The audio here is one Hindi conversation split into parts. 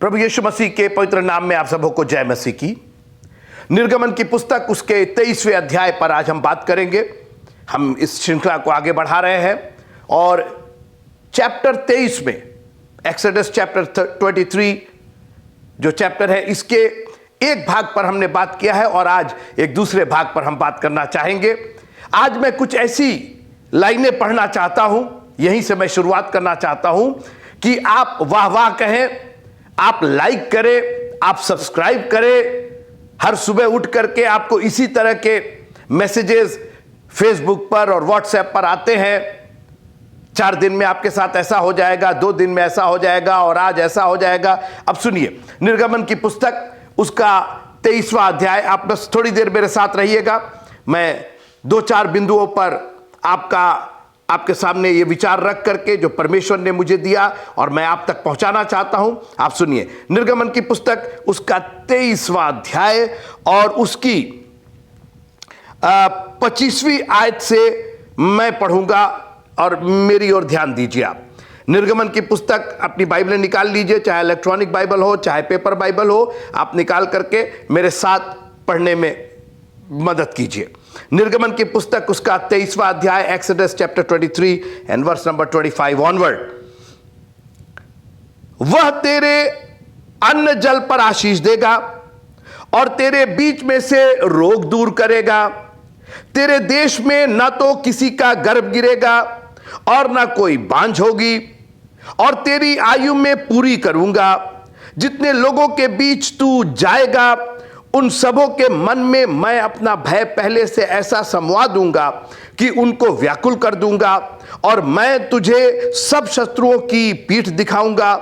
प्रभु यीशु मसीह के पवित्र नाम में आप सबों को जय मसीह की। निर्गमन की पुस्तक उसके 23वें अध्याय पर आज हम बात करेंगे। हम इस श्रृंखला को आगे बढ़ा रहे हैं और चैप्टर 23 में एक्सोडस चैप्टर 23 जो चैप्टर है इसके एक भाग पर हमने बात किया है और आज एक दूसरे भाग पर हम बात करना चाहेंगे। आज मैं कुछ ऐसी लाइनें पढ़ना चाहता हूं, यहीं से मैं शुरुआत करना चाहता हूं कि आप वाह वाह कहें, आप लाइक करें, आप सब्सक्राइब करें। हर सुबह उठ करके आपको इसी तरह के मैसेजेस फेसबुक पर और व्हाट्सएप पर आते हैं। 4 दिन में आपके साथ ऐसा हो जाएगा, 2 दिन में ऐसा हो जाएगा और आज ऐसा हो जाएगा। अब सुनिए, निर्गमन की पुस्तक उसका 23वां अध्याय। आप बस थोड़ी देर मेरे साथ रहिएगा। मैं 2-4 बिंदुओं पर आपके सामने ये विचार रख करके जो परमेश्वर ने मुझे दिया और मैं आप तक पहुंचाना चाहता हूं। आप सुनिए, निर्गमन की पुस्तक उसका 23वां अध्याय और उसकी 25वीं आयत से मैं पढ़ूंगा और मेरी ओर ध्यान दीजिए। आप निर्गमन की पुस्तक अपनी बाइबलें निकाल लीजिए, चाहे इलेक्ट्रॉनिक बाइबल हो चाहे पेपर बाइबल हो, आप निकाल करके मेरे साथ पढ़ने में मदद कीजिए। निर्गमन की पुस्तक उसका 23वां अध्याय, Exodus chapter 23 and verse number 25 onward. वह तेरे अन्न जल पर आशीष देगा और तेरे बीच में से रोग दूर करेगा। तेरे देश में न तो किसी का गर्भ गिरेगा और न कोई बांझ होगी, और तेरी आयु में पूरी करूंगा। जितने लोगों के बीच तू जाएगा उन सबों के मन में मैं अपना भय पहले से ऐसा समवा दूंगा कि उनको व्याकुल कर दूंगा। और मैं तुझे सब शत्रुओं की पीठ दिखाऊंगा,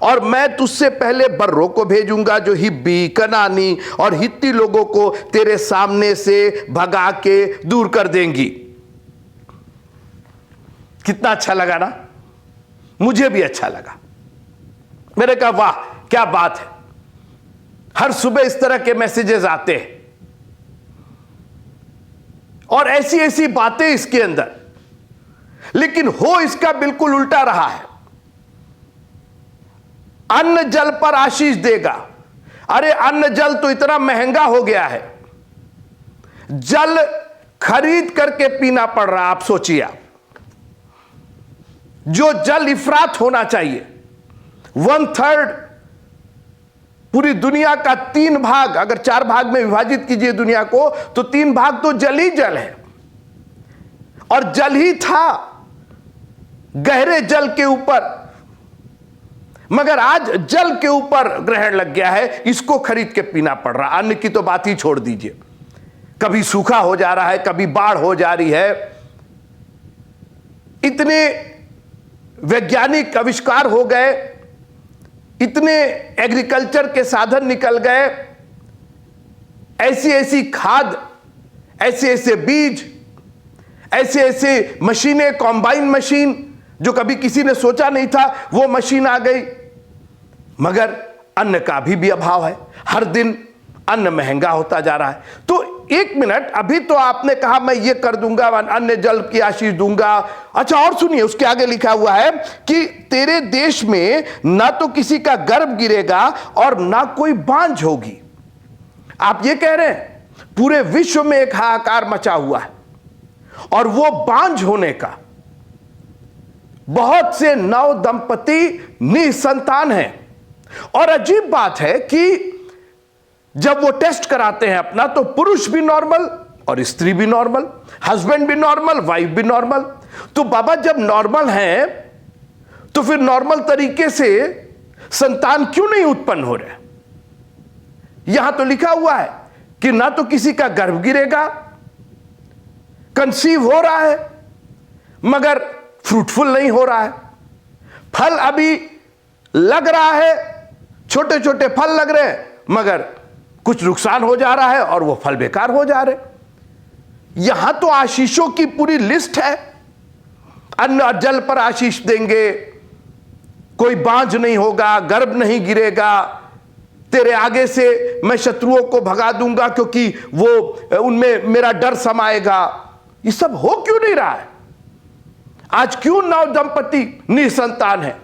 और मैं तुझसे पहले बर्रों को भेजूंगा जो हिब्बी, कनानी और हित्ती लोगों को तेरे सामने से भगा के दूर कर देंगी। कितना अच्छा लगा ना, मुझे भी अच्छा लगा। मैंने कहा वाह क्या बात है। हर सुबह इस तरह के मैसेजेस आते हैं और ऐसी ऐसी बातें इसके अंदर, लेकिन हो इसका बिल्कुल उल्टा रहा है। अन्न जल पर आशीष देगा। अरे अन्न जल तो इतना महंगा हो गया है, जल खरीद करके पीना पड़ रहा। आप सोचिए, आप जो जल इफरात होना चाहिए 1/3 पूरी दुनिया का 3 भाग, अगर 4 भाग में विभाजित कीजिए दुनिया को तो 3 भाग तो जल ही जल है। और जल ही था गहरे जल के ऊपर, मगर आज जल के ऊपर ग्रहण लग गया है, इसको खरीद के पीना पड़ रहा। अन्न की तो बात ही छोड़ दीजिए, कभी सूखा हो जा रहा है, कभी बाढ़ हो जा रही है। इतने वैज्ञानिक आविष्कार हो गए, इतने एग्रीकल्चर के साधन निकल गए, ऐसी ऐसी खाद, ऐसे ऐसे बीज, ऐसे ऐसे मशीनें, कॉम्बाइन मशीन जो कभी किसी ने सोचा नहीं था वो मशीन आ गई। मगर अन्न का भी अभाव है, हर दिन अन्न महंगा होता जा रहा है। तो 1 मिनट, अभी तो आपने कहा मैं ये कर दूंगा, अन्न जल की आशीष दूंगा। अच्छा और सुनिए, उसके आगे लिखा हुआ है कि तेरे देश में ना तो किसी का गर्भ गिरेगा और ना कोई बांझ होगी। आप ये कह रहे हैं पूरे विश्व में एक हाहाकार मचा हुआ है और वो बांझ होने का, बहुत से नव दंपति निसंतान हैं। और अजीब बात है कि जब वो टेस्ट कराते हैं अपना, तो पुरुष भी नॉर्मल और स्त्री भी नॉर्मल, हस्बैंड भी नॉर्मल, वाइफ भी नॉर्मल। तो बाबा जब नॉर्मल हैं तो फिर नॉर्मल तरीके से संतान क्यों नहीं उत्पन्न हो रहे? यहां तो लिखा हुआ है कि ना तो किसी का गर्भ गिरेगा, कंसीव हो रहा है मगर फ्रूटफुल नहीं हो रहा है। फल अभी लग रहा है, छोटे छोटे फल लग रहे हैं, मगर कुछ नुकसान हो जा रहा है और वो फल बेकार हो जा रहे। यहां तो आशीषों की पूरी लिस्ट है। अन्न और जल पर आशीष देंगे, कोई बांझ नहीं होगा, गर्भ नहीं गिरेगा, तेरे आगे से मैं शत्रुओं को भगा दूंगा क्योंकि वो उनमें मेरा डर समाएगा। ये सब हो क्यों नहीं रहा है? आज क्यों नव दंपति निसंतान है?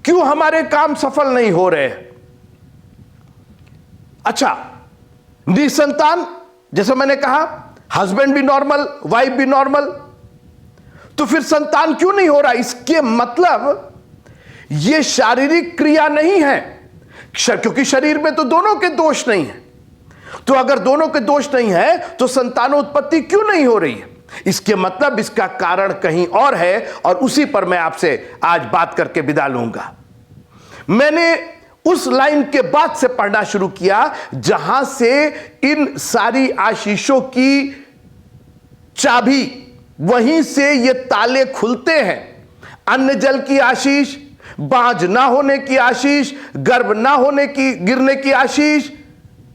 क्यों हमारे काम सफल नहीं हो रहे हैं? अच्छा, निसंतान, जैसे मैंने कहा, हस्बैंड भी नॉर्मल, वाइफ भी नॉर्मल, तो फिर संतान क्यों नहीं हो रहा? इसके मतलब यह शारीरिक क्रिया नहीं है, क्योंकि शरीर में तो दोनों के दोष नहीं है। तो अगर दोनों के दोष नहीं है तो संतानोत्पत्ति क्यों नहीं हो रही है? इसके मतलब इसका कारण कहीं और है, और उसी पर मैं आपसे आज बात करके विदा लूंगा। मैंने उस लाइन के बाद से पढ़ना शुरू किया जहां से इन सारी आशीषों की चाबी, वहीं से ये ताले खुलते हैं। अन्न जल की आशीष, बांझ ना होने की आशीष, गर्भ ना होने की, गिरने की आशीष,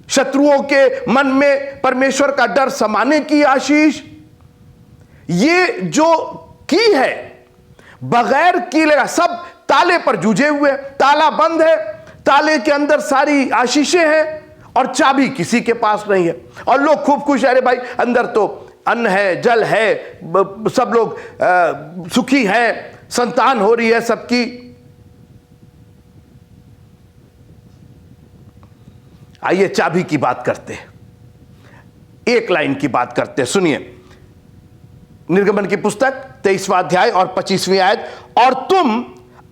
शत्रुओं के मन में परमेश्वर का डर समाने की आशीष, ये जो की है बगैर कीले, सब ताले पर जूझे हुए। ताला बंद है, ताले के अंदर सारी आशीषें हैं और चाबी किसी के पास नहीं है। और लोग खूब खुश है, अरे भाई अंदर तो अन्न है, जल है, सब लोग सुखी हैं, संतान हो रही है सबकी। आइए चाबी की बात करते हैं, एक लाइन की बात करते हैं, सुनिए। निर्गमन की पुस्तक 23वां अध्याय और 25वीं आयत, और तुम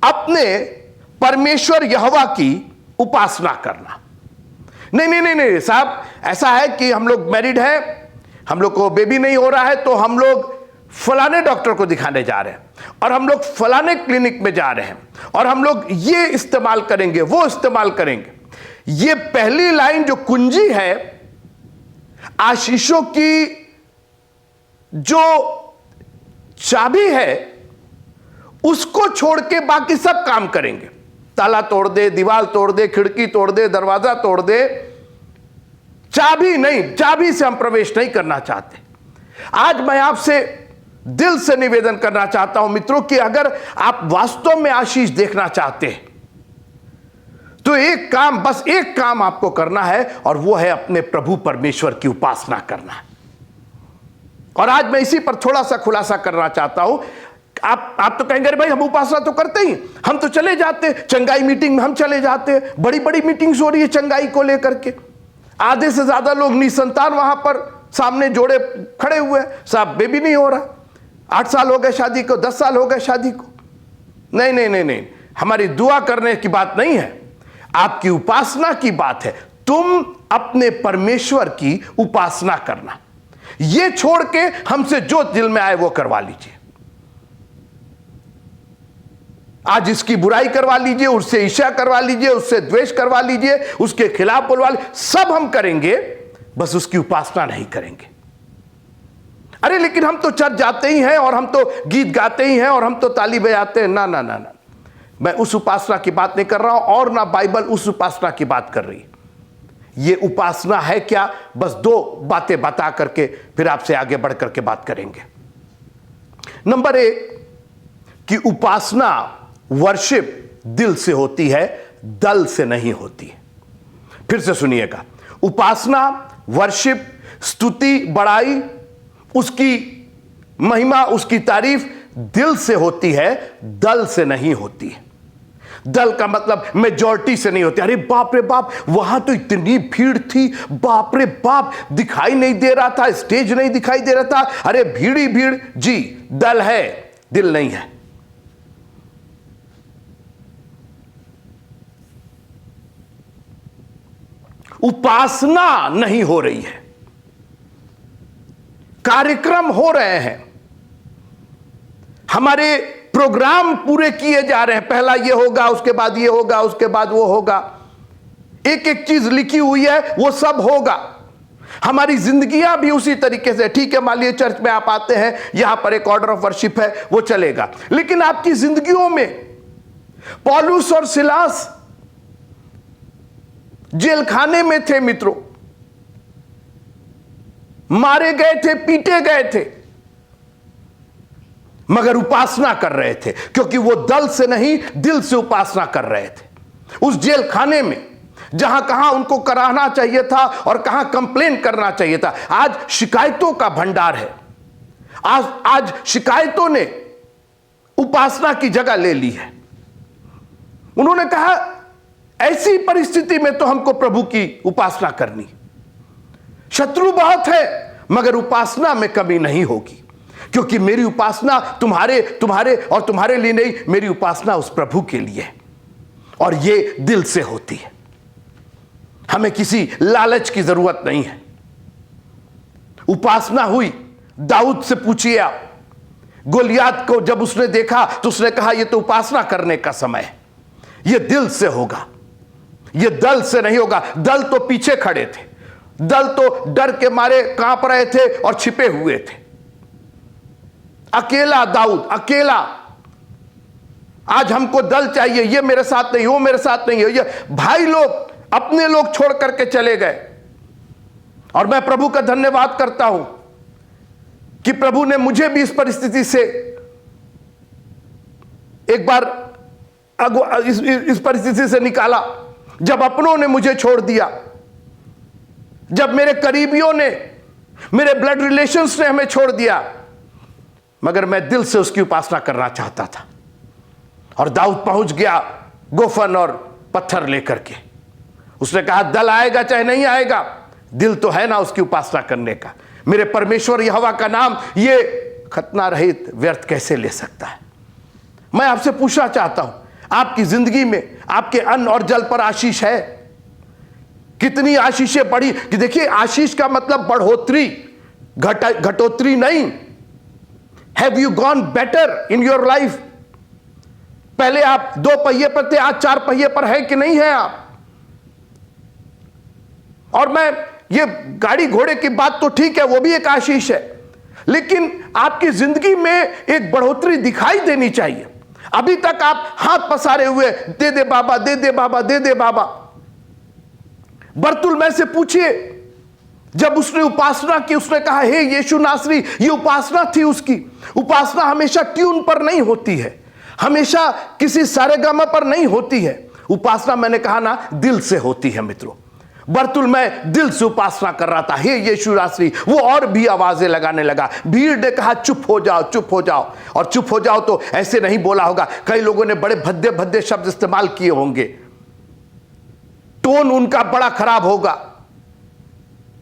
अपने परमेश्वर यहोवा की उपासना करना। नहीं नहीं नहीं नहीं साहब, ऐसा है कि हम लोग मैरिड हैं, हम लोग को बेबी नहीं हो रहा है, तो हम लोग फलाने डॉक्टर को दिखाने जा रहे हैं, और हम लोग फलाने क्लिनिक में जा रहे हैं, और हम लोग ये इस्तेमाल करेंगे, वो इस्तेमाल करेंगे। ये पहली लाइन जो कुंजी है आशीषों की, जो चाबी है, उसको छोड़ के बाकी सब काम करेंगे। ताला तोड़ दे, दीवार तोड़ दे, खिड़की तोड़ दे, दरवाजा तोड़ दे, चाबी नहीं, चाबी से हम प्रवेश नहीं करना चाहते। आज मैं आपसे दिल से निवेदन करना चाहता हूं मित्रों कि अगर आप वास्तव में आशीष देखना चाहते हैं तो एक काम, बस एक काम आपको करना है, और वो है अपने प्रभु परमेश्वर की उपासना करना। और आज मैं इसी पर थोड़ा सा खुलासा करना चाहता हूं। आप तो कहेंगे अरे भाई हम उपासना तो करते ही, हम तो चले जाते चंगाई मीटिंग में, हम चले जाते, बड़ी बड़ी मीटिंग्स हो रही है चंगाई को लेकर के, आधे से ज्यादा लोग निसंतान वहां पर सामने जोड़े खड़े हुए, साहब बेबी नहीं हो रहा, 8 साल हो गए शादी को, 10 साल हो गए शादी को। नहीं नहीं नहीं नहीं, हमारी दुआ करने की बात नहीं है, आपकी उपासना की बात है। तुम अपने परमेश्वर की उपासना करना, ये छोड़ के हमसे जो दिल में आए वो करवा लीजिए। आज इसकी बुराई करवा लीजिए, उससे ईर्ष्या करवा लीजिए, उससे द्वेष करवा लीजिए, उसके खिलाफ बोलवा लीजिए, सब हम करेंगे, बस उसकी उपासना नहीं करेंगे। अरे लेकिन हम तो चर्च जाते ही हैं, और हम तो गीत गाते ही हैं, और हम तो ताली बजाते हैं। ना ना ना ना, मैं उस उपासना की बात नहीं कर रहा हूं, और ना बाइबल उस उपासना की बात कर रही है। ये उपासना है क्या? बस 2 बातें बता करके फिर आपसे आगे बढ़ करके बात करेंगे। नंबर 1 कि उपासना, वर्शिप दिल से होती है, दल से नहीं होती है। फिर से सुनिएगा, उपासना, वर्शिप, स्तुति, बड़ाई, उसकी महिमा, उसकी तारीफ दिल से होती है, दल से नहीं होती है। दल का मतलब मेजॉरिटी से नहीं होती। अरे बाप रे बाप, वहां तो इतनी भीड़ थी, बाप रे बाप, दिखाई नहीं दे रहा था, स्टेज नहीं दिखाई दे रहा था, अरे भीड़ ही भीड़। जी, दल है, दिल नहीं है। उपासना नहीं हो रही है, कार्यक्रम हो रहे हैं, हमारे प्रोग्राम पूरे किए जा रहे हैं। पहला ये होगा, उसके बाद ये होगा, उसके बाद वो होगा, एक एक चीज लिखी हुई है, वो सब होगा। हमारी जिंदगियां भी उसी तरीके से, ठीक है, मान लीजिए चर्च में आप आते हैं, यहां पर एक ऑर्डर ऑफ वर्शिप है, वो चलेगा, लेकिन आपकी जिंदगियों में पौलुस और सिलास जेल खाने में थे मित्रों, मारे गए थे, पीटे गए थे, मगर उपासना कर रहे थे, क्योंकि वो दल से नहीं दिल से उपासना कर रहे थे। उस जेल खाने में जहां कहां उनको कराना चाहिए था और कहां कंप्लेन करना चाहिए था, आज शिकायतों का भंडार है। आज शिकायतों ने उपासना की जगह ले ली है। उन्होंने कहा ऐसी परिस्थिति में तो हमको प्रभु की उपासना करनी, शत्रु बहुत है मगर उपासना में कमी नहीं होगी, क्योंकि मेरी उपासना तुम्हारे लिए नहीं, मेरी उपासना उस प्रभु के लिए है और ये दिल से होती है। हमें किसी लालच की जरूरत नहीं है। उपासना हुई। दाऊद से पूछिए आप, गोलियात को जब उसने देखा तो उसने कहा यह तो उपासना करने का समय है, यह दिल से होगा, यह दल से नहीं होगा। दल तो पीछे खड़े थे, दल तो डर के मारे कांप रहे थे और छिपे हुए थे। अकेला दाऊद, अकेला। आज हमको दल चाहिए, ये मेरे साथ नहीं, वो मेरे साथ नहीं है, ये भाई लोग अपने लोग छोड़ करके चले गए। और मैं प्रभु का धन्यवाद करता हूं कि प्रभु ने मुझे भी इस परिस्थिति से एक बार इस परिस्थिति से निकाला, जब अपनों ने मुझे छोड़ दिया, जब मेरे करीबियों ने, मेरे ब्लड रिलेशंस ने हमें छोड़ दिया, मगर मैं दिल से उसकी उपासना करना चाहता था। और दाऊद पहुंच गया गोफन और पत्थर लेकर के। उसने कहा दल आएगा चाहे नहीं आएगा, दिल तो है ना उसकी उपासना करने का। मेरे परमेश्वर यहोवा का नाम ये खतना रहित व्यर्थ कैसे ले सकता है। मैं आपसे पूछना चाहता हूं, आपकी जिंदगी में आपके अन्न और जल पर आशीष है? कितनी आशीषें बढ़ी? कि देखिए, आशीष का मतलब बढ़ोतरी, घटोतरी नहीं। Have you gone better in your life? पहले आप 2 पहिए पर थे, आज 4 पहिए पर है कि नहीं है आप? और मैं ये गाड़ी घोड़े की बात तो ठीक है, वो भी एक आशीष है, लेकिन आपकी जिंदगी में एक बढ़ोतरी दिखाई देनी चाहिए। अभी तक आप हाथ पसारे हुए, दे दे बाबा, दे दे बाबा, दे दे बाबा। बरतुल्मै से पूछिए, जब उसने उपासना की, उसने कहा हे यीशु नासरी। ये उपासना थी उसकी। उपासना हमेशा ट्यून पर नहीं होती है, हमेशा किसी सारेगामा पर नहीं होती है। उपासना, मैंने कहा ना, दिल से होती है मित्रों। बरतुल्मै दिल से उपासना कर रहा था, हे यीशु नासरी। वो और भी आवाजें लगाने लगा। भीड़ ने कहा चुप हो जाओ, चुप हो जाओ। और चुप हो जाओ तो ऐसे नहीं बोला होगा, कई लोगों ने बड़े भद्दे भद्दे शब्द इस्तेमाल किए होंगे, टोन उनका बड़ा खराब होगा।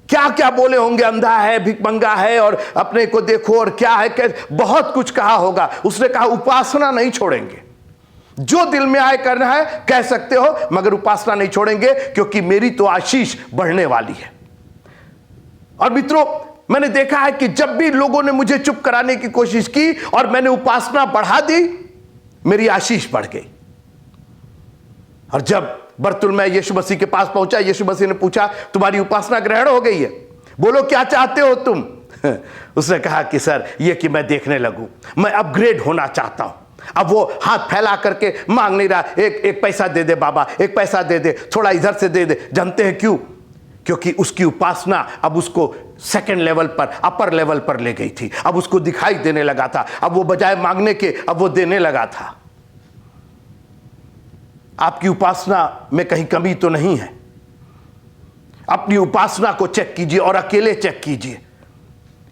क्या क्या बोले होंगे, अंधा है, भिखमंगा है, और अपने को देखो, और क्या है, बहुत कुछ कहा होगा। उसने कहा उपासना नहीं छोड़ेंगे, जो दिल में आए करना है कह सकते हो, मगर उपासना नहीं छोड़ेंगे, क्योंकि मेरी तो आशीष बढ़ने वाली है। और मित्रों, मैंने देखा है कि जब भी लोगों ने मुझे चुप कराने की कोशिश की और मैंने उपासना बढ़ा दी, मेरी आशीष बढ़ गई। और जब बरतुल्मै यीशु मसीह के पास पहुंचा, यीशु मसीह ने पूछा तुम्हारी उपासना ग्रहण हो गई है, बोलो क्या चाहते हो तुम? उसने कहा कि सर ये कि मैं देखने लगूं, मैं अपग्रेड होना चाहता हूं। अब वो हाथ फैला करके मांग नहीं रहा, एक पैसा दे दे बाबा, एक पैसा दे दे, थोड़ा इधर से दे दे। जानते हैं क्यों? क्योंकि उसकी उपासना अब उसको सेकंड लेवल पर, अपर लेवल पर ले गई थी। अब उसको दिखाई देने लगा था, अब वो बजाय मांगने के अब वो देने लगा था। आपकी उपासना में कहीं कमी तो नहीं है? अपनी उपासना को चेक कीजिए और अकेले चेक कीजिए।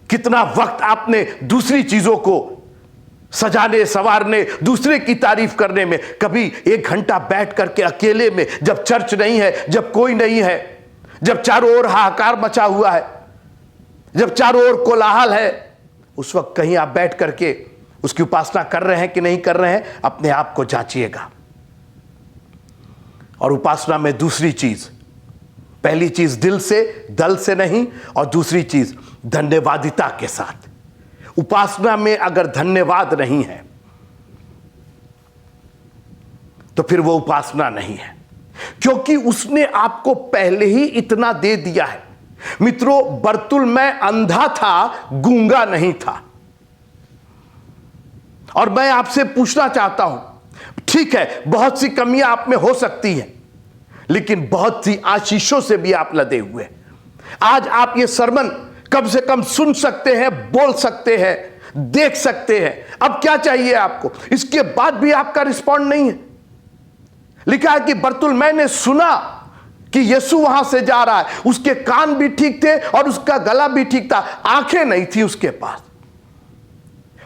कितना वक्त आपने दूसरी चीजों को सजाने संवारने, दूसरे की तारीफ करने में, कभी 1 घंटा बैठ करके अकेले में, जब चर्च नहीं है, जब कोई नहीं है, जब चारों ओर हाहाकार मचा हुआ है, जब चारों ओर कोलाहल है, उस वक्त कहीं आप बैठ करके उसकी उपासना कर रहे हैं कि नहीं कर रहे हैं? अपने आप को जांचिएगा। और उपासना में दूसरी चीज, पहली चीज दिल से, दल से नहीं, और दूसरी चीज धन्यवादिता के साथ। उपासना में अगर धन्यवाद नहीं है तो फिर वो उपासना नहीं है, क्योंकि उसने आपको पहले ही इतना दे दिया है। मित्रों, बरतुल्मै अंधा था, गूंगा नहीं था। और मैं आपसे पूछना चाहता हूं, ठीक है बहुत सी कमियां आप में हो सकती हैं, लेकिन बहुत सी आशीषों से भी आप लदे हुए। आज आप ये सरमन कम से कम सुन सकते हैं, बोल सकते हैं, देख सकते हैं। अब क्या चाहिए आपको? इसके बाद भी आपका रिस्पॉन्ड नहीं है। लिखा है कि बरतुल्मै ने सुना कि यीशु वहां से जा रहा है, उसके कान भी ठीक थे और उसका गला भी ठीक था, आंखें नहीं थी उसके पास।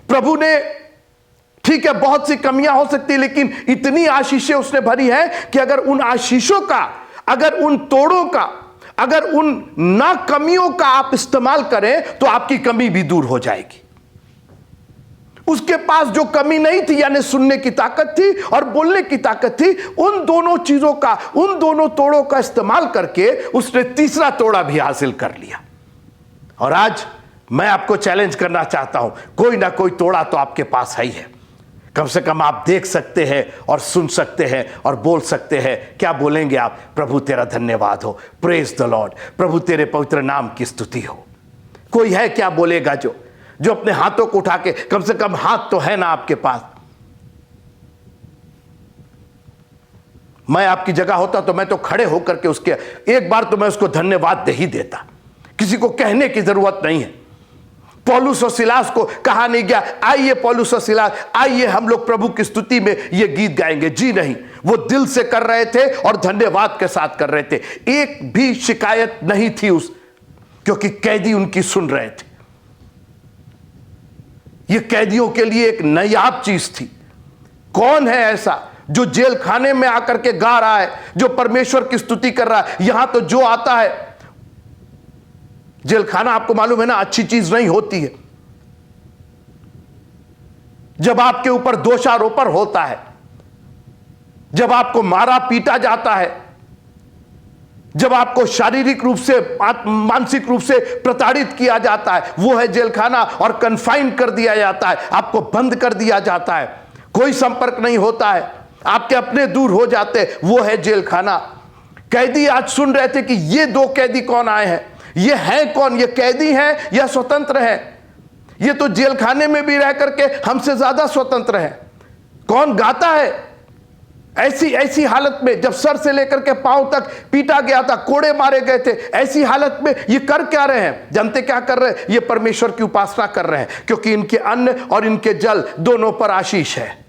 प्रभु ने ठीक है, बहुत सी कमियां हो सकती है, लेकिन इतनी आशीषें उसने भरी है कि अगर उन आशीषों का, अगर उन तोड़ों का, अगर उन ना कमियों का आप इस्तेमाल करें तो आपकी कमी भी दूर हो जाएगी। उसके पास जो कमी नहीं थी, यानी सुनने की ताकत थी और बोलने की ताकत थी, उन दोनों चीजों का, उन दोनों तोड़ों का इस्तेमाल करके उसने तीसरा तोड़ा भी हासिल कर लिया। और आज मैं आपको चैलेंज करना चाहता हूं, कोई ना कोई तोड़ा तो आपके पास है ही है। कम से कम आप देख सकते हैं और सुन सकते हैं और बोल सकते हैं। क्या बोलेंगे आप? प्रभु तेरा धन्यवाद हो, प्रेज द लॉर्ड, प्रभु तेरे पवित्र नाम की स्तुति हो। कोई है क्या बोलेगा जो अपने हाथों को उठा के, कम से कम हाथ तो है ना आपके पास। मैं आपकी जगह होता तो मैं तो खड़े होकर के उसके एक बार तो मैं उसको धन्यवाद दे ही देता। किसी को कहने की जरूरत नहीं है। पौलुस और सिलास को कहा नहीं गया, आइए पौलुस और सिलास, आइए हम लोग प्रभु की स्तुति में ये गीत गाएंगे। जी नहीं, वो दिल से कर रहे थे और धन्यवाद के साथ कर रहे थे। एक भी शिकायत नहीं थी क्योंकि कैदी उनकी सुन रहे थे। ये कैदियों के लिए एक नायाब चीज थी। कौन है ऐसा जो जेल खाने में आकर के गा रहा है, जो परमेश्वर की स्तुति कर रहा है? यहां तो जो आता है, जेल खाना आपको मालूम है ना, अच्छी चीज नहीं होती है। जब आपके ऊपर दोषारोपण होता है, जब आपको मारा पीटा जाता है, जब आपको शारीरिक रूप से, मानसिक रूप से प्रताड़ित किया जाता है, वो है जेल खाना। और कन्फाइन कर दिया जाता है, आपको बंद कर दिया जाता है, कोई संपर्क नहीं होता है, आपके अपने दूर हो जाते, वो है जेल खाना। कैदी आज सुन रहे थे कि ये दो कैदी कौन आए हैं, ये हैं कौन, ये कैदी हैं या स्वतंत्र हैं? ये तो जेल खाने में भी रह करके हमसे ज्यादा स्वतंत्र हैं। कौन गाता है ऐसी हालत में, जब सर से लेकर के पांव तक पीटा गया था, कोड़े मारे गए थे, ऐसी हालत में ये कर क्या रहे हैं? जानते क्या कर रहे हैं? ये परमेश्वर की उपासना कर रहे हैं, क्योंकि इनके अन्न और इनके जल दोनों पर आशीष है।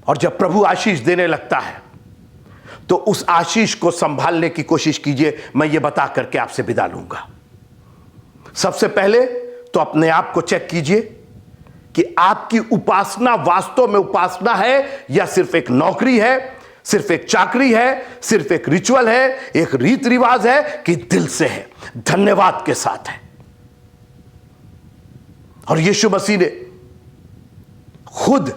और जब प्रभु आशीष देने लगता है तो उस आशीष को संभालने की कोशिश कीजिए। मैं ये बता करके आपसे विदा लूंगा। सबसे पहले तो अपने आप को चेक कीजिए कि आपकी उपासना वास्तव में उपासना है या सिर्फ एक नौकरी है, सिर्फ एक चाकरी है, सिर्फ एक रिचुअल है, एक रीत रिवाज है, कि दिल से है, धन्यवाद के साथ है। और यीशु मसीह ने खुद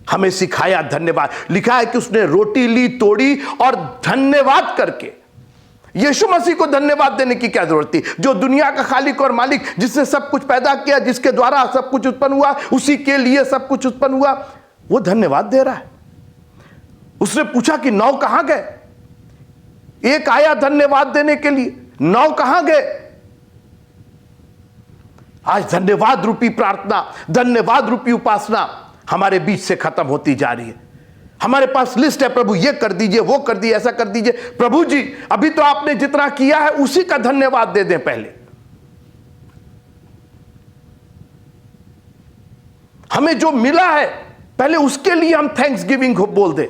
हमें सिखाया धन्यवाद। लिखा है कि उसने रोटी ली, तोड़ी और धन्यवाद करके। यीशु मसीह को धन्यवाद देने की क्या जरूरत थी? जो दुनिया का खालिक और मालिक, जिसने सब कुछ पैदा किया, जिसके द्वारा सब कुछ उत्पन्न हुआ, उसी के लिए सब कुछ उत्पन्न हुआ, वो धन्यवाद दे रहा है। उसने पूछा कि 9 कहां गए? एक आया धन्यवाद देने के लिए, 9 कहां गए? आज धन्यवाद रूपी प्रार्थना, धन्यवाद रूपी उपासना हमारे बीच से खत्म होती जा रही है। हमारे पास लिस्ट है, प्रभु ये कर दीजिए, वो कर दीजिए, ऐसा कर दीजिए। प्रभु जी, अभी तो आपने जितना किया है उसी का धन्यवाद दे दें। पहले हमें जो मिला है, पहले उसके लिए हम थैंक्स गिविंग बोल दें।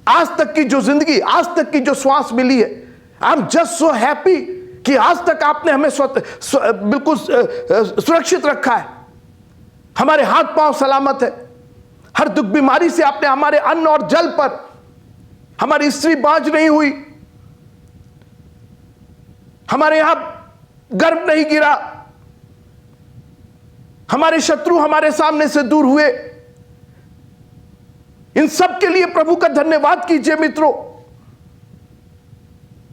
आज तक की जो जिंदगी, आज तक की जो श्वास मिली है, I am just so happy कि आज तक आपने हमें बिल्कुल सुरक्षित रखा है। हमारे हाथ पांव सलामत है। हर दुख बीमारी से आपने हमारे अन्न और जल पर, हमारी स्त्री बांझ नहीं हुई, हमारे यहां गर्भ नहीं गिरा, हमारे शत्रु हमारे सामने से दूर हुए। इन सब के लिए प्रभु का धन्यवाद कीजिए मित्रों।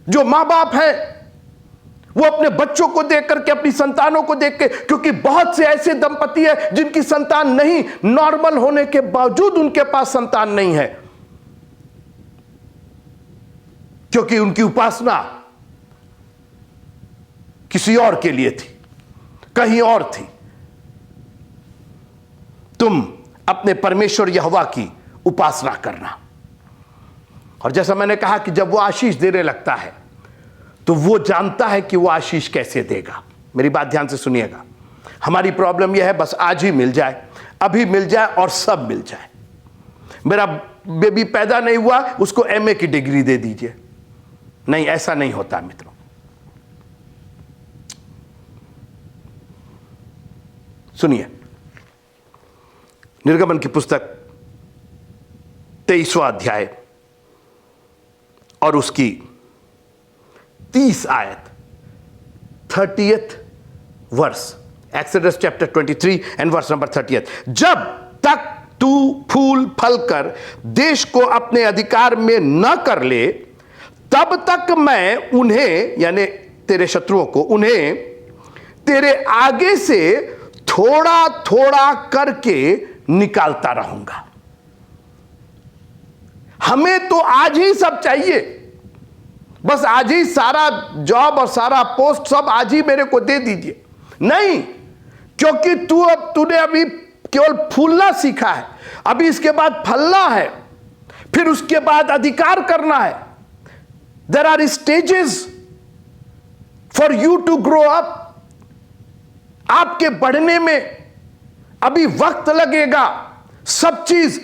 जो मां बाप हैं वो अपने बच्चों को देख करके, अपनी संतानों को देख के, क्योंकि बहुत से ऐसे दंपति हैं जिनकी संतान नहीं, नॉर्मल होने के बावजूद उनके पास संतान नहीं है, क्योंकि उनकी उपासना किसी और के लिए थी, कहीं और थी। तुम अपने परमेश्वर यहोवा की उपासना करना। और जैसा मैंने कहा कि जब वो आशीष देने लगता है तो वो जानता है कि वो आशीष कैसे देगा। मेरी बात ध्यान से सुनिएगा। हमारी प्रॉब्लम यह है, बस आज ही मिल जाए, अभी मिल जाए और सब मिल जाए। मेरा बेबी पैदा नहीं हुआ, उसको एमए की डिग्री दे दीजिए। नहीं, ऐसा नहीं होता मित्रों। सुनिए, निर्गमन की पुस्तक 23वां अध्याय और उसकी 30 आयत, 30th verse, Exodus chapter 23 and verse number 30th। जब तक तू फूल फल कर देश को अपने अधिकार में न कर ले, तब तक मैं उन्हें, यानी तेरे शत्रुओं को, उन्हें तेरे आगे से थोड़ा थोड़ा करके निकालता रहूंगा। हमें तो आज ही सब चाहिए, बस आज ही सारा जॉब और सारा पोस्ट सब आज ही मेरे को दे दीजिए। नहीं, क्योंकि तूने अभी केवल फूलना सीखा है, अभी इसके बाद फलना है, फिर उसके बाद अधिकार करना है। There are stages for you to grow up. आपके बढ़ने में अभी वक्त लगेगा। सब चीज,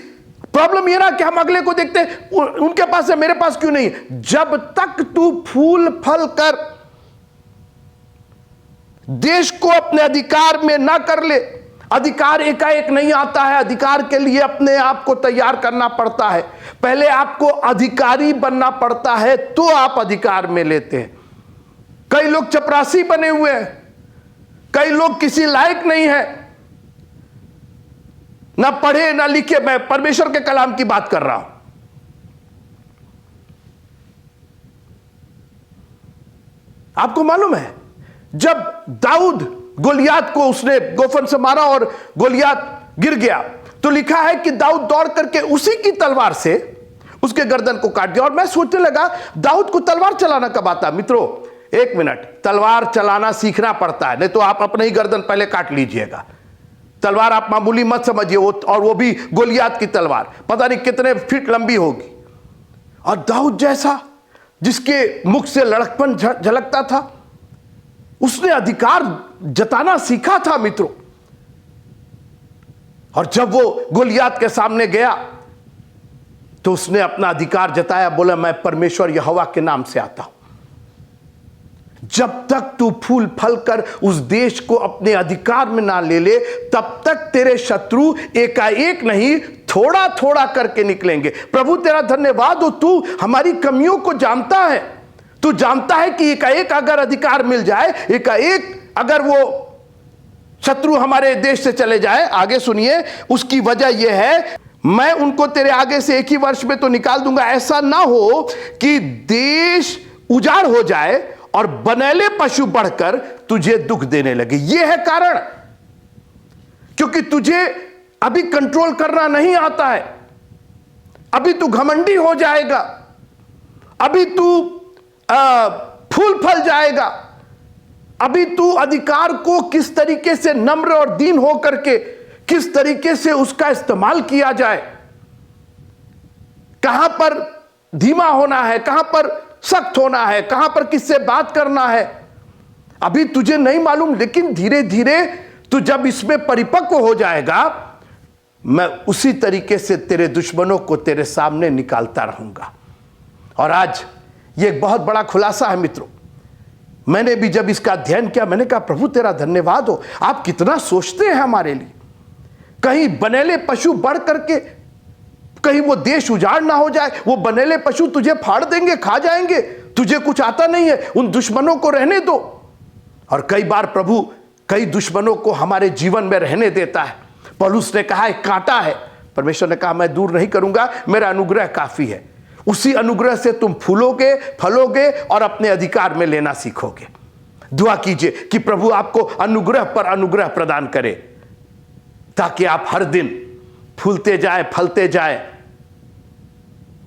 प्रॉब्लम यह ना कि हम अगले को देखते हैं, उनके पास है मेरे पास क्यों नहीं है। जब तक तू फूल फल कर देश को अपने अधिकार में ना कर ले, अधिकार एकाएक नहीं आता है, अधिकार के लिए अपने आप को तैयार करना पड़ता है। पहले आपको अधिकारी बनना पड़ता है तो आप अधिकार में लेते हैं। कई लोग चपरासी बने हुए हैं, कई लोग किसी लायक नहीं है, ना पढ़े ना लिखे। मैं परमेश्वर के कलाम की बात कर रहा हूं। आपको मालूम है, जब दाऊद गोलियात को उसने गोफन से मारा और गोलियात गिर गया, तो लिखा है कि दाऊद दौड़ करके उसी की तलवार से उसके गर्दन को काट दिया। और मैं सोचने लगा, दाऊद को तलवार चलाना कब आता? मित्रों, एक मिनट, तलवार चलाना सीखना पड़ता है, नहीं तो आप अपने ही गर्दन पहले काट लीजिएगा। तलवार आप मामूली मत समझिए, और वो भी गोलियात की तलवार, पता नहीं कितने फीट लंबी होगी। और दाऊद जैसा, जिसके मुख से लड़कपन झलकता था, उसने अधिकार जताना सीखा था मित्रों। और जब वो गोलियात के सामने गया तो उसने अपना अधिकार जताया, बोला मैं परमेश्वर यहोवा के नाम से आता हूं। जब तक तू फूल फल कर उस देश को अपने अधिकार में ना ले ले, तब तक तेरे शत्रु एकाएक नहीं, थोड़ा थोड़ा करके निकलेंगे। प्रभु तेरा धन्यवाद हो, तू हमारी कमियों को जानता है। तू जानता है कि एकाएक अगर अधिकार मिल जाए, एकाएक अगर वो शत्रु हमारे देश से चले जाए, आगे सुनिए, उसकी वजह यह है, मैं उनको तेरे आगे से एक ही वर्ष में तो निकाल दूंगा। ऐसा ना हो कि देश उजाड़ हो जाए और बनेले पशु बढ़कर तुझे दुख देने लगे। यह है कारण, क्योंकि तुझे अभी कंट्रोल करना नहीं आता है। अभी तू घमंडी हो जाएगा, अभी तू फूल फल जाएगा, अभी तू अधिकार को किस तरीके से नम्र और दीन हो करके किस तरीके से उसका इस्तेमाल किया जाए, कहां पर धीमा होना है, कहां पर सख्त होना है, कहां पर किससे बात करना है, अभी तुझे नहीं मालूम। लेकिन धीरे धीरे तू जब इसमें परिपक्व हो जाएगा, मैं उसी तरीके से तेरे दुश्मनों को तेरे सामने निकालता रहूंगा। और आज ये एक बहुत बड़ा खुलासा है मित्रों। मैंने भी जब इसका अध्ययन किया, मैंने कहा प्रभु तेरा धन्यवाद हो, आप कितना सोचते हैं हमारे लिए। कहीं बनेले पशु बढ़ करके कहीं वो देश उजाड़ ना हो जाए, वो बनेले पशु तुझे फाड़ देंगे, खा जाएंगे, तुझे कुछ आता नहीं है, उन दुश्मनों को रहने दो। और कई बार प्रभु कई दुश्मनों को हमारे जीवन में रहने देता है। पौलुस ने कहा एक कांटा है, परमेश्वर ने कहा मैं दूर नहीं करूंगा, मेरा अनुग्रह काफी है। उसी अनुग्रह से तुम फूलोगे, फलोगे और अपने अधिकार में लेना सीखोगे। दुआ कीजिए कि प्रभु आपको अनुग्रह पर अनुग्रह प्रदान करे, ताकि आप हर दिन फूलते जाए, फलते जाए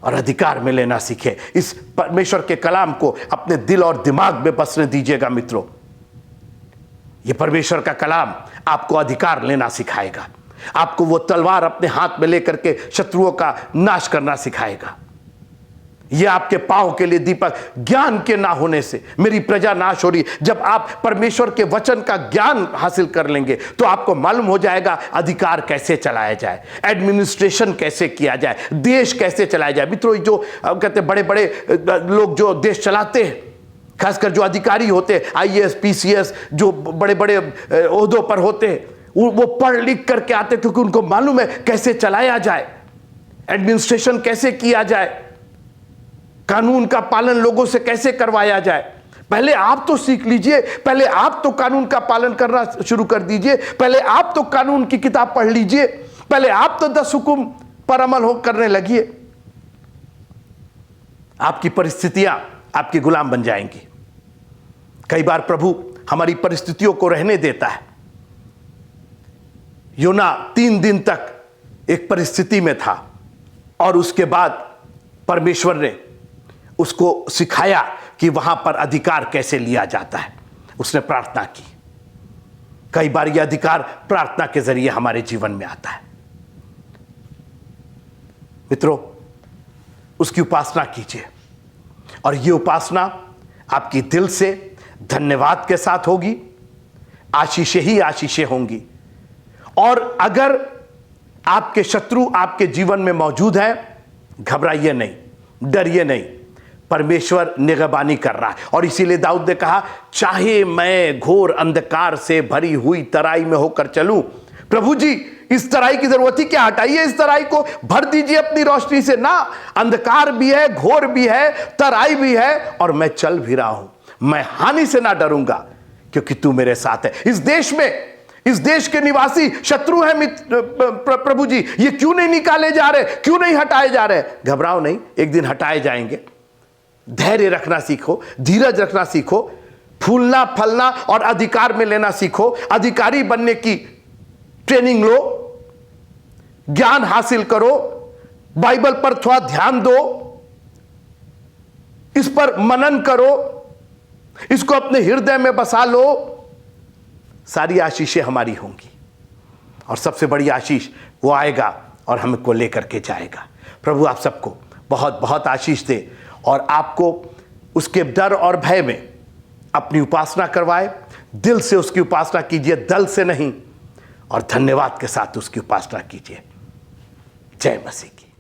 और अधिकार में लेना सीखे। इस परमेश्वर के कलाम को अपने दिल और दिमाग में बसने दीजिएगा मित्रों। यह परमेश्वर का कलाम आपको अधिकार लेना सिखाएगा, आपको वो तलवार अपने हाथ में लेकर के शत्रुओं का नाश करना सिखाएगा। यह आपके पांव के लिए दीपक, ज्ञान के ना होने से मेरी प्रजा नाश हो रही। जब आप परमेश्वर के वचन का ज्ञान हासिल कर लेंगे तो आपको मालूम हो जाएगा अधिकार कैसे चलाया जाए, एडमिनिस्ट्रेशन कैसे किया जाए, देश कैसे चलाया जाए। मित्रों, जो कहते बड़े बड़े लोग जो देश चलाते हैं, खासकर जो अधिकारी होते हैं, IAS PCS, जो बड़े बड़े ओहदों पर होते हैं, वो पढ़ लिख करके आते क्योंकि उनको मालूम है कैसे चलाया जाए, एडमिनिस्ट्रेशन कैसे किया जाए, कानून का पालन लोगों से कैसे करवाया जाए। पहले आप तो सीख लीजिए, पहले आप तो कानून का पालन करना शुरू कर दीजिए, पहले आप तो कानून की किताब पढ़ लीजिए, पहले आप तो 10 हुक्म पर अमल करने लगिए। आपकी परिस्थितियां आपकी गुलाम बन जाएंगी। कई बार प्रभु हमारी परिस्थितियों को रहने देता है। योना 3 दिन तक एक परिस्थिति में था और उसके बाद परमेश्वर ने उसको सिखाया कि वहां पर अधिकार कैसे लिया जाता है। उसने प्रार्थना की। कई बार यह अधिकार प्रार्थना के जरिए हमारे जीवन में आता है। मित्रों, उसकी उपासना कीजिए और यह उपासना आपकी दिल से धन्यवाद के साथ होगी। आशीषें ही आशीषें होंगी। और अगर आपके शत्रु आपके जीवन में मौजूद हैं, घबराइए नहीं, डरिए नहीं। परमेश्वर निगहबानी कर रहा है। और इसीलिए दाऊद ने कहा, चाहे मैं घोर अंधकार से भरी हुई तराई में होकर चलूं, प्रभु जी इस तराई की जरूरत ही क्या, हटाइए इस तराई को, भर दीजिए अपनी रोशनी से ना। अंधकार भी है, घोर भी है, तराई भी है, और मैं चल भी रहा हूं। मैं हानि से ना डरूंगा क्योंकि तू मेरे साथ है। इस देश में, इस देश के निवासी शत्रु है प्रभु जी, ये क्यों नहीं निकाले जा रहे, क्यों नहीं हटाए जा रहे? घबराओ नहीं, एक दिन हटाए जाएंगे। धैर्य रखना सीखो, धीरज रखना सीखो, फूलना फलना और अधिकार में लेना सीखो। अधिकारी बनने की ट्रेनिंग लो, ज्ञान हासिल करो, बाइबल पर थोड़ा ध्यान दो, इस पर मनन करो, इसको अपने हृदय में बसा लो। सारी आशीषें हमारी होंगी और सबसे बड़ी आशीष वो आएगा और हमको लेकर के जाएगा। प्रभु आप सबको बहुत बहुत आशीष दे और आपको उसके डर और भय में अपनी उपासना करवाए। दिल से उसकी उपासना कीजिए, दल से नहीं, और धन्यवाद के साथ उसकी उपासना कीजिए। जय मसीह की।